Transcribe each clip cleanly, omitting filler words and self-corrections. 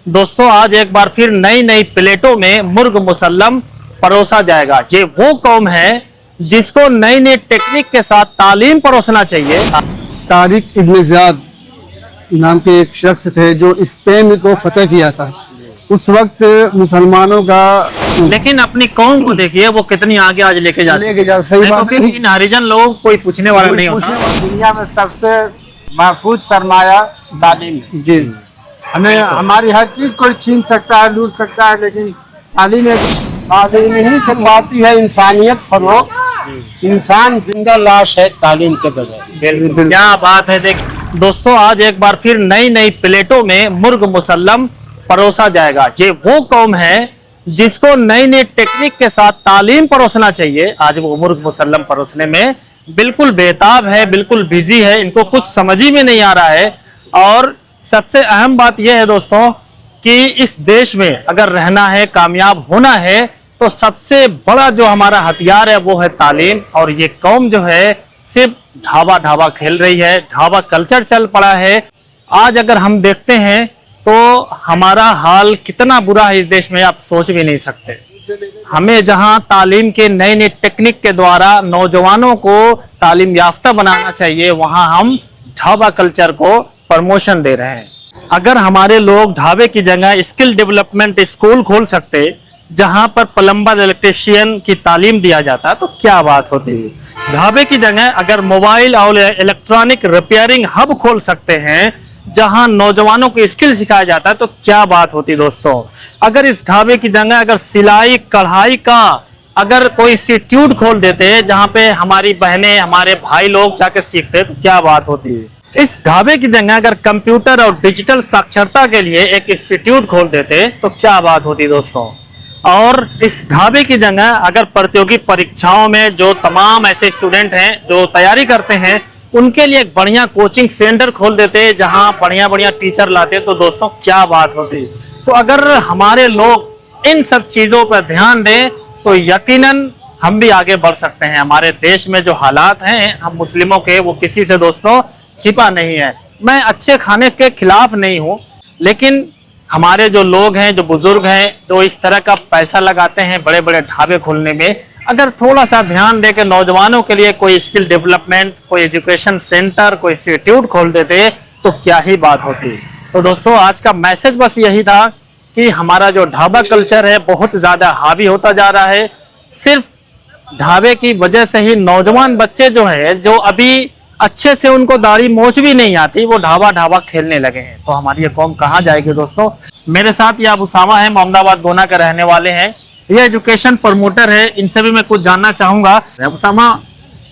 दोस्तों आज एक बार फिर नई नई प्लेटों में मुर्ग मुसल्लम परोसा जाएगा। ये वो कौम है जिसको नई नई टेक्निक के साथ तालीम परोसना चाहिए। तारिक इब्न ज़ियाद नाम के एक शख्स थे जो स्पेन को फतह किया था। उस वक्त मुसलमानों का, लेकिन अपनी कौम को देखिए वो कितनी आगे आज लेके जाती है। सही बात फिर इन हरिजन लोगों को कोई पूछने वाला नहीं होता। दुनिया में सबसे महफूज सरमाया तालीम है। जी, हमें हमारी हर चीज कोई छीन सकता है, लूट सकता है, लेकिन तालीम ही से पाती है इंसानियत फरोग। इंसान जिंदा लाश है तालीम के बगैर। क्या बात है। देख दोस्तों आज एक बार फिर नई नई प्लेटों में मुर्ग मुसल्लम परोसा जाएगा। ये वो कौम है जिसको नई नई टेक्निक के साथ तालीम परोसना चाहिए। आज वो मुर्ग मुसल्लम परोसने में बिल्कुल बेताब है, बिल्कुल बिजी है, इनको कुछ समझ ही में नहीं आ रहा है। और सबसे अहम बात यह है दोस्तों कि इस देश में अगर रहना है, कामयाब होना है, तो सबसे बड़ा जो हमारा हथियार है वो है तालीम। और ये कौम जो है सिर्फ ढाबा खेल रही है, ढाबा कल्चर चल पड़ा है। आज अगर हम देखते हैं तो हमारा हाल कितना बुरा है इस देश में, आप सोच भी नहीं सकते। हमें जहां तालीम के नए नए टेक्निक के द्वारा नौजवानों को तालीम याफ्ता बनाना चाहिए, वहां हम ढाबा कल्चर को प्रमोशन दे रहे हैं। अगर हमारे लोग ढाबे की जगह स्किल डेवलपमेंट स्कूल खोल सकते जहां पर प्लम्बर इलेक्ट्रीशियन की तालीम दिया जाता तो क्या बात होती। ढाबे की जगह अगर मोबाइल और इलेक्ट्रॉनिक रिपेयरिंग हब खोल सकते हैं जहां नौजवानों को स्किल सिखाया जाता है तो क्या बात होती दोस्तों। अगर इस ढाबे की जगह अगर सिलाई कढ़ाई का अगर कोई इंस्टीट्यूट खोल देते जहां पे हमारी बहनें हमारे भाई लोग जाके सीखते तो क्या बात होती है। इस ढाबे की जगह अगर कंप्यूटर और डिजिटल साक्षरता के लिए एक इंस्टीट्यूट खोल देते तो क्या बात होती दोस्तों। और इस ढाबे की जगह अगर प्रतियोगी परीक्षाओं में जो तमाम ऐसे स्टूडेंट हैं जो तैयारी करते हैं उनके लिए एक बढ़िया कोचिंग सेंटर खोल देते जहां बढ़िया टीचर लाते तो दोस्तों क्या बात होती। तो अगर हमारे लोग इन सब चीजों पर ध्यान दें तो यकीनन हम भी आगे बढ़ सकते हैं। हमारे देश में जो हालात हैं हम मुस्लिमों के, वो किसी से दोस्तों छिपा नहीं है। मैं अच्छे खाने के खिलाफ नहीं हूं, लेकिन हमारे जो लोग हैं, जो बुजुर्ग हैं, जो इस तरह का पैसा लगाते हैं बड़े बड़े ढाबे खोलने में, अगर थोड़ा सा ध्यान दे के नौजवानों के लिए कोई स्किल डेवलपमेंट, कोई एजुकेशन सेंटर, कोई इंस्टीट्यूट खोल देते तो क्या ही बात होती। तो दोस्तों आज का मैसेज बस यही था कि हमारा जो ढाबा कल्चर है बहुत ज़्यादा हावी होता जा रहा है। सिर्फ ढाबे की वजह से ही नौजवान बच्चे जो है, जो अभी अच्छे से उनको दाढ़ी मोछ भी नहीं आती, वो ढाबा खेलने लगे हैं। तो हमारी ये कौम कहाँ जाएगी दोस्तों। मेरे साथ ये उसामा है, मोहम्मदाबाद गोना के रहने वाले हैं, ये एजुकेशन प्रमोटर है। इनसे भी मैं कुछ जानना चाहूंगा। उसामा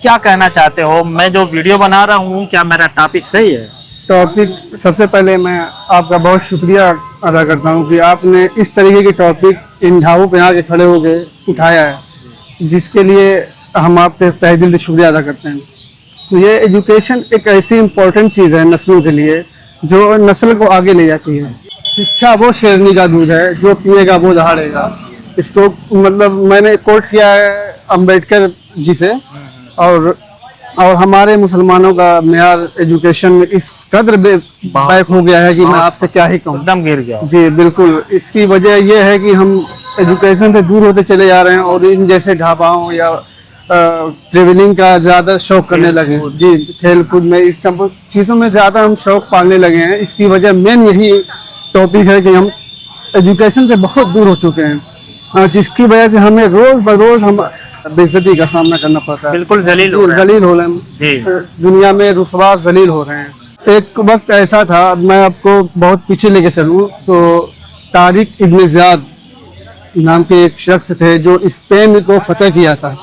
क्या कहना चाहते हो, मैं जो वीडियो बना रहा हूँ क्या मेरा टॉपिक सही है? टॉपिक सबसे पहले मैं आपका बहुत शुक्रिया अदा करता हूँ कि आपने इस तरीके की टॉपिक इन ढाबों पे आके खड़े होके उठाया है, जिसके लिए हम आपके तहे दिल से शुक्रिया अदा करते हैं। तो ये एजुकेशन एक ऐसी इम्पोर्टेंट चीज़ है नस्लों के लिए जो नस्ल को आगे ले जाती है। शिक्षा वो शेरनी का दूध है, जो पिएगा वो दहाड़ेगा। इसको मतलब मैंने कोट किया है अम्बेडकर जी से। और हमारे मुसलमानों का मेयार एजुकेशन में इस कदर बैक हो गया है कि मैं आपसे क्या ही कहूँ, एकदम गिर गया। जी बिल्कुल। इसकी वजह यह है कि हम एजुकेशन से दूर होते चले जा रहे हैं और इन जैसे ढाबाओं या ट्रेवलिंग का ज़्यादा शौक करने लगे हैं। जी, खेल कूद में इस सब चीज़ों में ज़्यादा हम शौक पालने लगे हैं। इसकी वजह मेन यही टॉपिक है कि हम एजुकेशन से बहुत दूर हो चुके हैं, जिसकी वजह से हमें रोज़ बरोज़ हम बेइज्जती का सामना करना पड़ता है। बिल्कुल जलील हो रहे हैं, दुनिया में रुसवा जलील हो रहे हैं। एक वक्त ऐसा था, मैं आपको बहुत पीछे लेके चलूँ तो तारिक इब्न ज़ियाद नाम के एक शख्स थे जो स्पेन को फतह किया था।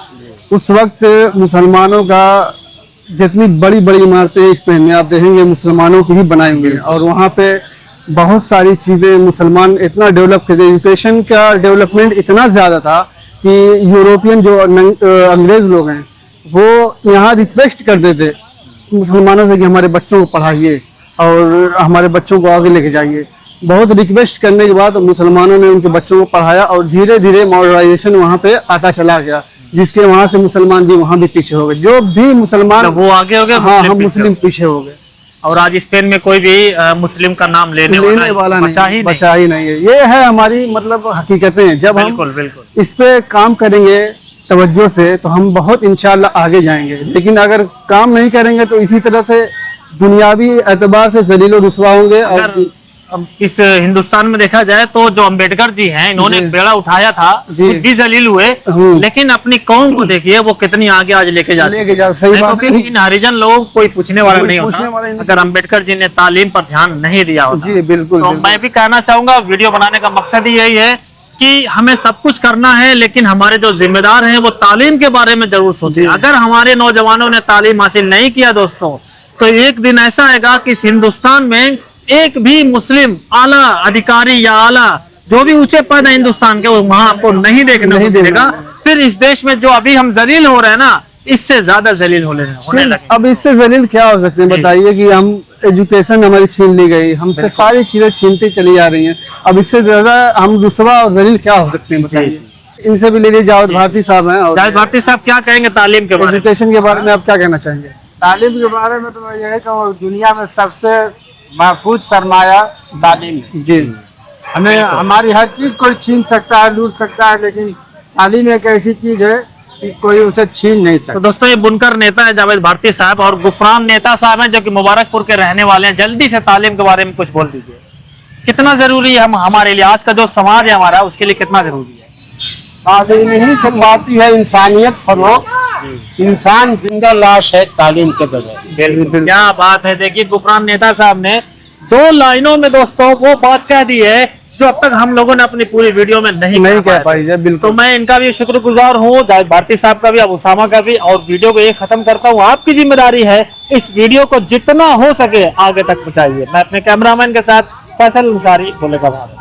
उस वक्त मुसलमानों का जितनी बड़ी इमारतें स्पेन में आप देखेंगे मुसलमानों की ही बनाई हुई हैं। और वहाँ पे बहुत सारी चीज़ें मुसलमान इतना डेवलप करते, एजुकेशन का डेवलपमेंट इतना ज़्यादा था कि यूरोपियन जो अंग्रेज़ लोग हैं वो यहाँ रिक्वेस्ट करते थे मुसलमानों से कि हमारे बच्चों को पढ़ाइए और हमारे बच्चों को आगे लेके जाइए। बहुत रिक्वेस्ट करने के बाद मुसलमानों ने उनके बच्चों को पढ़ाया और धीरे धीरे मॉडर्नाइजेशन वहाँ पे आता चला गया, जिसके वहाँ से मुसलमान भी वहाँ भी पीछे हो गए। जो भी मुसलमान वो आगे हो गए, हाँ, हम मुस्लिम पीछे हो गए। और आज स्पेन में कोई भी मुस्लिम का नाम लेने वाला बचा नहीं, ही बचा ही नहीं है। ये है हमारी मतलब हकीकतें। जब हम बिल्कुल बिल्कुल इस पे काम करेंगे तवज्जो से तो हम बहुत इंशाल्लाह आगे जाएंगे, लेकिन अगर काम नहीं करेंगे तो इसी तरह से दुनियावी एतबार से जलील और रुसवा होंगे। और अगर अब इस हिंदुस्तान में देखा जाए तो जो अंबेडकर जी हैं, इन्होंने जी। एक बेड़ा उठाया था, जी। खुद भी जलील हुए, लेकिन अपनी कौम को देखिए वो कितनी आगे आज लेके जाते हैं। लेके जाओ, सही नहीं तो बात फिर है। इन हरिजन लोगों को कोई पूछने वाला कोई नहीं पूछने होता वाला ही नहीं। अगर अंबेडकर जी ने तालीम पर ध्यान नहीं दिया होता। जी बिल्कुल, तो बिल्कुल। मैं भी कहना चाहूंगा, वीडियो बनाने का मकसद ही यही है कि हमें सब कुछ करना है, लेकिन हमारे जो जिम्मेदार हैं वो तालीम के बारे में जरूर सोचें। जी। अगर हमारे नौजवानों ने तालीम हासिल नहीं किया दोस्तों, तो एक दिन ऐसा आएगा कि इस हिंदुस्तान में एक भी मुस्लिम आला अधिकारी या आला जो भी ऊंचे पद है हिंदुस्तान के, वो वहां आपको नहीं देखने को मिलेगा। फिर इस देश में जो अभी हम जलील हो रहे हैं ना, इससे ज्यादा जलील होने लगे। अब इससे जलील क्या हो सकते हैं जी। बताइए कि हम एजुकेशन हमारी छीन ली गई, हमसे सारी चीजें छीनती चली जा रही हैं। अब इससे ज्यादा हम रुसवा और जलील क्या हो सकते हैं बताइए। इनसे भी ले लीजिए, जावेद भारती साहब हैं। जावेद भारती साहब क्या कहेंगे तालीम के बारे में? एजुकेशन के बारे में आप क्या कहना चाहेंगे? तालीम के बारे में तो मैं यही कहूँ, दुनिया में सबसे महफूज सरमाया तालीम है। जी हमें हमारी हर चीज कोई छीन सकता है, लूट सकता है, लेकिन तालीम एक ऐसी चीज है कि कोई उसे छीन नहीं तो सकता। दोस्तों ये बुनकर नेता है जावेद भारती साहब, और गुफरान नेता साहब हैं जो कि मुबारकपुर के रहने वाले हैं। जल्दी से तालीम के बारे में कुछ बोल दीजिए, कितना जरूरी है हम हमारे लिए, आज का जो समाज है हमारा उसके लिए कितना जरूरी है? तालीम ही संभालती है इंसानियत फरोग, इंसान जिंदा लाश है तालीम के बगैर। क्या बात है। देखिए गुफरान नेता साहब ने 2 लाइनों में दोस्तों वो बात कह दी है जो अब तक हम लोगों ने अपनी पूरी वीडियो में नहीं कह पाई है। तो बिल्कुल, मैं इनका भी शुक्रगुजार हूँ, जावेद भारती साहब का भी, अब उसामा का भी। और वीडियो को ये खत्म करता हूँ, आपकी जिम्मेदारी है इस वीडियो को जितना हो सके आगे तक पहुंचाइए। मैं अपने कैमरामैन के साथ फैसल अंसारी, बोलेगा भारत।